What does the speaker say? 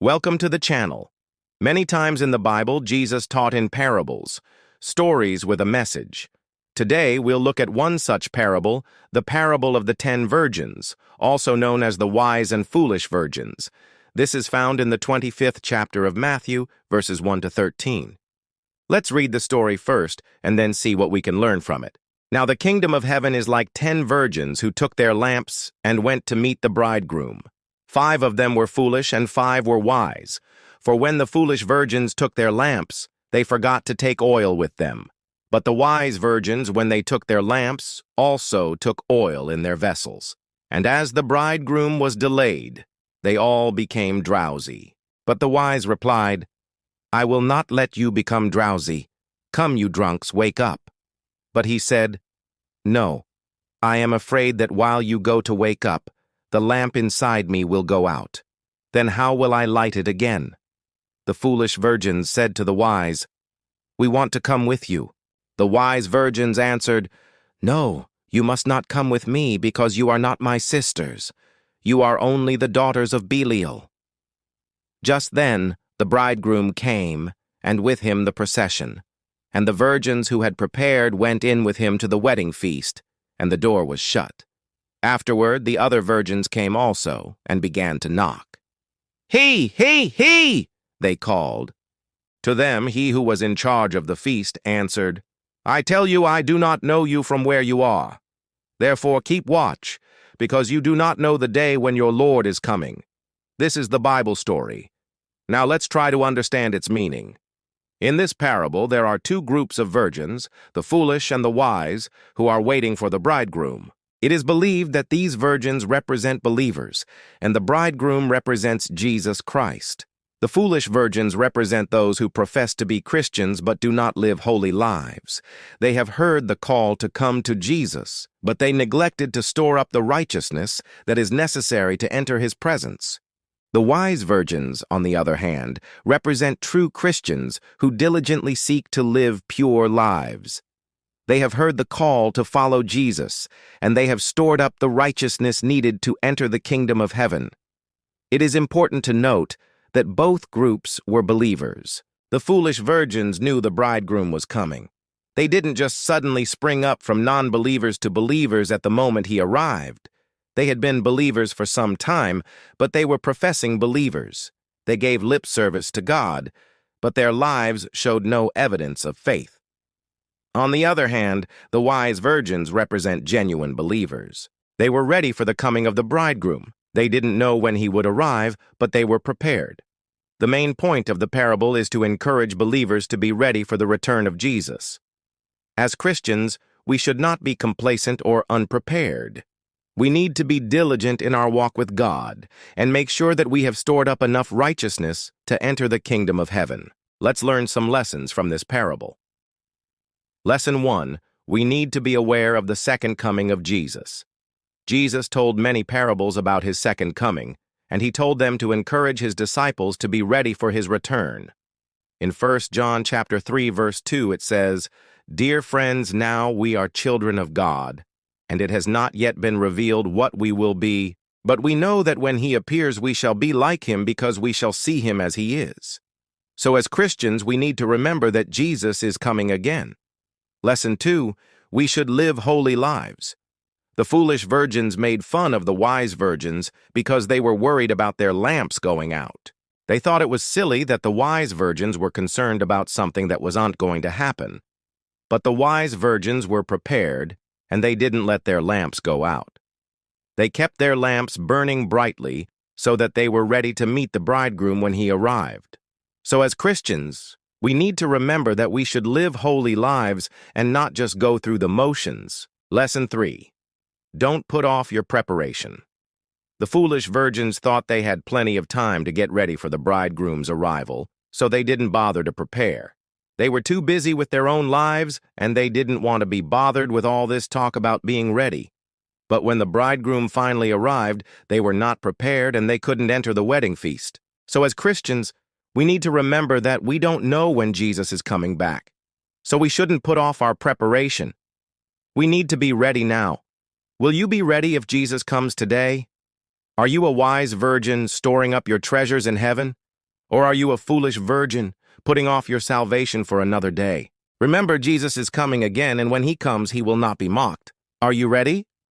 Welcome to the channel. Many times in the Bible, Jesus taught in parables, stories with a message. Today, we'll look at one such parable, the parable of the 10 virgins, also known as the wise and foolish virgins. This is found in the 25th chapter of Matthew, verses 1 to 13. Let's read the story first and then see what we can learn from it. Now the kingdom of heaven is like 10 virgins who took their lamps and went to meet the bridegroom. 5 of them were foolish and 5 were wise. For when the foolish virgins took their lamps, they forgot to take oil with them. But the wise virgins, when they took their lamps, also took oil in their vessels. And as the bridegroom was delayed, they all became drowsy. But the wise replied, "I will not let you become drowsy. Come, you drunks, wake up." But he said, "No, I am afraid that while you go to wake up, the lamp inside me will go out. Then how will I light it again?" The foolish virgins said to the wise, "We want to come with you." The wise virgins answered, "No, you must not come with me because you are not my sisters. You are only the daughters of Belial." Just then the bridegroom came, and with him the procession. And the virgins who had prepared went in with him to the wedding feast, and the door was shut. Afterward, the other virgins came also, and began to knock. "He! They called. To them, he who was in charge of the feast answered, "I tell you, I do not know you from where you are. Therefore keep watch, because you do not know the day when your Lord is coming." This is the Bible story. Now let's try to understand its meaning. In this parable, there are 2 groups of virgins, the foolish and the wise, who are waiting for the bridegroom. It is believed that these virgins represent believers, and the bridegroom represents Jesus Christ. The foolish virgins represent those who profess to be Christians but do not live holy lives. They have heard the call to come to Jesus, but they neglected to store up the righteousness that is necessary to enter his presence. The wise virgins, on the other hand, represent true Christians who diligently seek to live pure lives. They have heard the call to follow Jesus, and they have stored up the righteousness needed to enter the kingdom of heaven. It is important to note that both groups were believers. The foolish virgins knew the bridegroom was coming. They didn't just suddenly spring up from non-believers to believers at the moment he arrived. They had been believers for some time, but they were professing believers. They gave lip service to God, but their lives showed no evidence of faith. On the other hand, the wise virgins represent genuine believers. They were ready for the coming of the bridegroom. They didn't know when he would arrive, but they were prepared. The main point of the parable is to encourage believers to be ready for the return of Jesus. As Christians, we should not be complacent or unprepared. We need to be diligent in our walk with God and make sure that we have stored up enough righteousness to enter the kingdom of heaven. Let's learn some lessons from this parable. Lesson 1. We need to be aware of the second coming of Jesus. Jesus told many parables about his second coming, and he told them to encourage his disciples to be ready for his return. In 1 John chapter 3, verse 2, it says, "Dear friends, now we are children of God, and it has not yet been revealed what we will be, but we know that when he appears we shall be like him because we shall see him as he is." So as Christians, we need to remember that Jesus is coming again. Lesson 2, we should live holy lives. The foolish virgins made fun of the wise virgins because they were worried about their lamps going out. They thought it was silly that the wise virgins were concerned about something that wasn't going to happen. But the wise virgins were prepared, and they didn't let their lamps go out. They kept their lamps burning brightly so that they were ready to meet the bridegroom when he arrived. So as Christians, we need to remember that we should live holy lives and not just go through the motions. Lesson 3. Don't put off your preparation. The foolish virgins thought they had plenty of time to get ready for the bridegroom's arrival, so they didn't bother to prepare. They were too busy with their own lives, and they didn't want to be bothered with all this talk about being ready. But when the bridegroom finally arrived, they were not prepared and they couldn't enter the wedding feast. So as Christians, we need to remember that we don't know when Jesus is coming back. So we shouldn't put off our preparation. We need to be ready now. Will you be ready if Jesus comes today? Are you a wise virgin storing up your treasures in heaven? Or are you a foolish virgin, putting off your salvation for another day? Remember, Jesus is coming again, and when he comes, he will not be mocked. Are you ready?